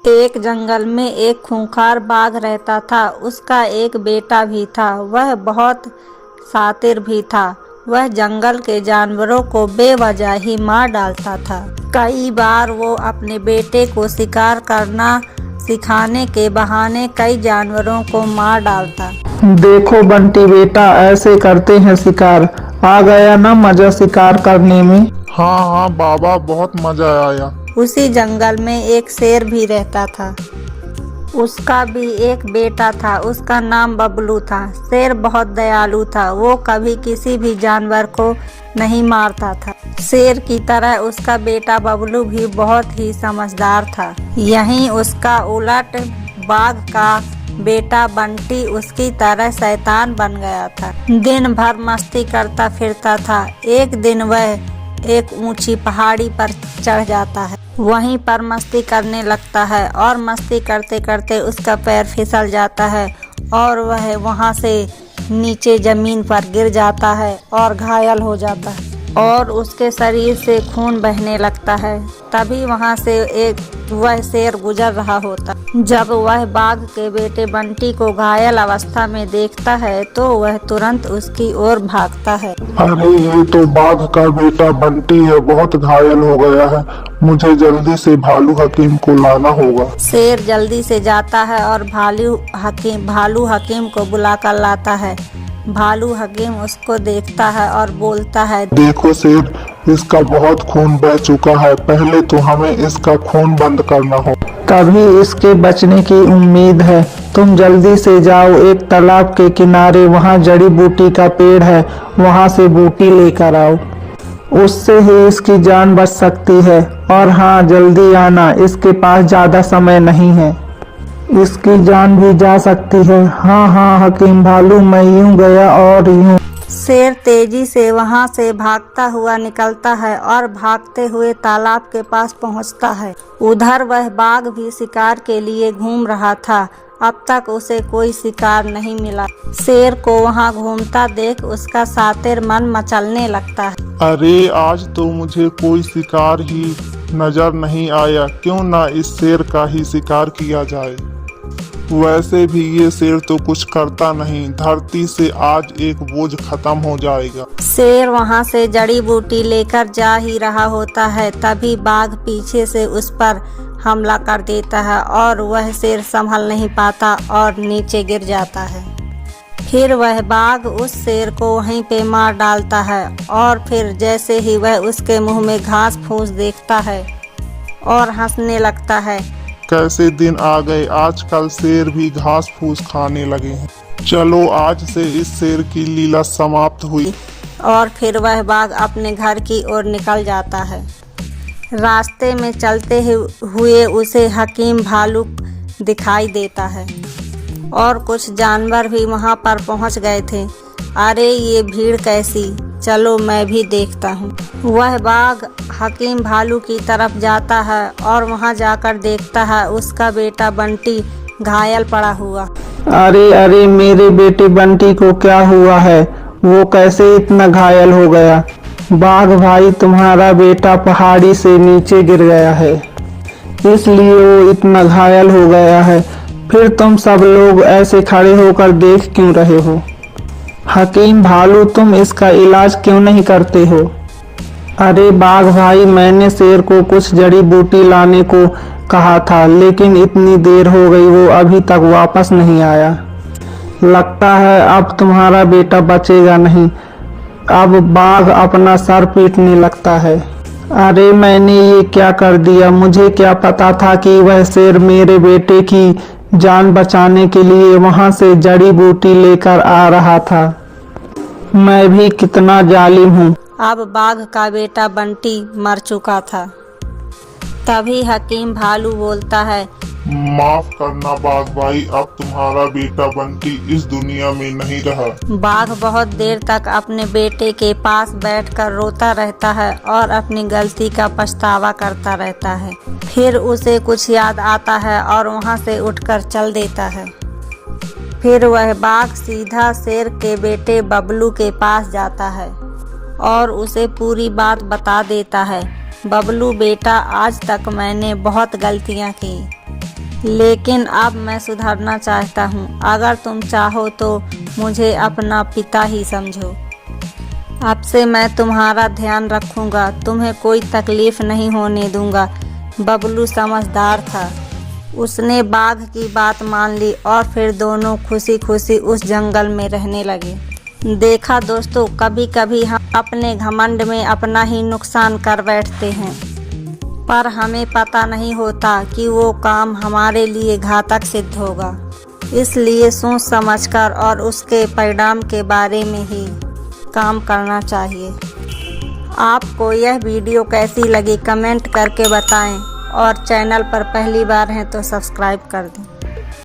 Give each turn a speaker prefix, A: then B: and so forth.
A: एक जंगल में एक खूंखार बाघ रहता था। उसका एक बेटा भी था। वह बहुत शातिर भी था। वह जंगल के जानवरों को बेवजह ही मार डालता था। कई बार वो अपने बेटे को शिकार करना सिखाने के बहाने कई जानवरों को मार डालता।
B: देखो बंटी बेटा, ऐसे करते हैं शिकार। आ गया ना मजा शिकार करने में।
C: हाँ हाँ बाबा, बहुत मजा आया।
A: उसी जंगल में एक शेर भी रहता था। उसका भी एक बेटा था। उसका नाम बबलू था। शेर बहुत दयालु था। वो कभी किसी भी जानवर को नहीं मारता था। शेर की तरह उसका बेटा बबलू भी बहुत ही समझदार था। यहीं उसका उलट बाघ का बेटा बंटी उसकी तरह शैतान बन गया था। दिन भर मस्ती करता फिरता था। एक दिन वह एक ऊंची पहाड़ी पर चढ़ जाता है। वहीं पर मस्ती करने लगता है और मस्ती करते करते उसका पैर फिसल जाता है और वह वहां से नीचे जमीन पर गिर जाता है और घायल हो जाता है और उसके शरीर से खून बहने लगता है। तभी वहां से वह शेर गुजर रहा होता। जब वह बाघ के बेटे बंटी को घायल अवस्था में देखता है तो वह तुरंत उसकी ओर भागता है।
C: अरे ये तो बाघ का बेटा बंटी है, बहुत घायल हो गया है। मुझे जल्दी से भालू हकीम को लाना होगा।
A: शेर जल्दी से जाता है और भालू हकीम को बुलाकर लाता है। भालू हकीम उसको देखता है और बोलता है,
C: देखो शेर, इसका बहुत खून बह चुका है। पहले तो हमें इसका खून बंद करना हो,
B: तभी इसके बचने की उम्मीद है। तुम जल्दी से जाओ एक तालाब के किनारे, वहाँ जड़ी बूटी का पेड़ है, वहाँ से बूटी लेकर आओ। उससे ही इसकी जान बच सकती है। और हाँ, जल्दी आना, इसके पास ज्यादा समय नहीं है। इसकी जान भी जा सकती है। हाँ हाँ हकीम भालू, मैं यूं गया और यूं।
A: शेर तेजी से वहां से भागता हुआ निकलता है और भागते हुए तालाब के पास पहुंचता है। उधर वह बाघ भी शिकार के लिए घूम रहा था। अब तक उसे कोई शिकार नहीं मिला। शेर को वहां घूमता देख उसका शातिर मन मचलने लगता है।
C: अरे आज तो मुझे कोई शिकार ही नजर नहीं आया। क्यों ना इस शेर का ही शिकार किया जाए। वैसे भी ये शेर तो कुछ करता नहीं। धरती से आज एक बोझ खत्म हो जाएगा।
A: शेर वहां से जड़ी बूटी लेकर जा ही रहा होता है। तभी बाघ पीछे से उस पर हमला कर देता है और वह शेर संभल नहीं पाता और नीचे गिर जाता है। फिर वह बाघ उस शेर को वहीं पे मार डालता है और फिर जैसे ही वह उसके मुंह में घास फूस देखता है और हंसने लगता है।
C: कैसे दिन आ गए, आजकल शेर भी घास फूस खाने लगे हैं। चलो आज से इस शेर की लीला समाप्त हुई।
A: और फिर वह बाघ अपने घर की ओर निकल जाता है। रास्ते में चलते हुए उसे हकीम भालू दिखाई देता है और कुछ जानवर भी वहां पर पहुंच गए थे। अरे ये भीड़ कैसी, चलो मैं भी देखता हूँ। वह बाघ हकीम भालू की तरफ जाता है और वहां जाकर देखता है उसका बेटा बंटी घायल पड़ा हुआ।
B: अरे अरे, मेरे बेटे बंटी को क्या हुआ है? वो कैसे इतना घायल हो गया? बाघ भाई, तुम्हारा बेटा पहाड़ी से नीचे गिर गया है, इसलिए वो इतना घायल हो गया है। फिर तुम सब लोग ऐसे खड़े होकर देख क्यों रहे हो? हकीम भालू, तुम इसका इलाज क्यों नहीं करते हो? अरे बाघ भाई, मैंने शेर को कुछ जड़ी बूटी लाने को कहा था, लेकिन इतनी देर हो गई, वो अभी तक वापस नहीं आया। लगता है अब तुम्हारा बेटा बचेगा नहीं। अब बाघ अपना सर पीटने लगता है। अरे मैंने ये क्या कर दिया? मुझे क्या पता था कि वह शेर मेरे बेटे की जान बचाने के लिए वहां से जड़ी बूटी लेकर आ रहा था। मैं भी कितना जालिम हूँ।
A: अब बाघ का बेटा बंटी मर चुका था। तभी हकीम भालू बोलता है,
C: माफ करना बाघ भाई, अब तुम्हारा बेटा बंटी इस दुनिया में नहीं रहा।
A: बाघ बहुत देर तक अपने बेटे के पास बैठकर रोता रहता है और अपनी गलती का पछतावा करता रहता है। फिर उसे कुछ याद आता है और वहां से उठकर चल देता है। फिर वह बाघ सीधा शेर के बेटे बबलू के पास जाता है और उसे पूरी बात बता देता है। बबलू बेटा, आज तक मैंने बहुत गलतियां की, लेकिन अब मैं सुधरना चाहता हूँ। अगर तुम चाहो तो मुझे अपना पिता ही समझो। अब से मैं तुम्हारा ध्यान रखूँगा, तुम्हें कोई तकलीफ नहीं होने दूँगा। बबलू समझदार था, उसने बाघ की बात मान ली और फिर दोनों खुशी खुशी उस जंगल में रहने लगे। देखा दोस्तों, कभी कभी हम अपने घमंड में अपना ही नुकसान कर बैठते हैं, पर हमें पता नहीं होता कि वो काम हमारे लिए घातक सिद्ध होगा। इसलिए सोच समझकर और उसके परिणाम के बारे में ही काम करना चाहिए। आपको यह वीडियो कैसी लगी कमेंट करके बताएं और चैनल पर पहली बार हैं तो सब्सक्राइब कर दें।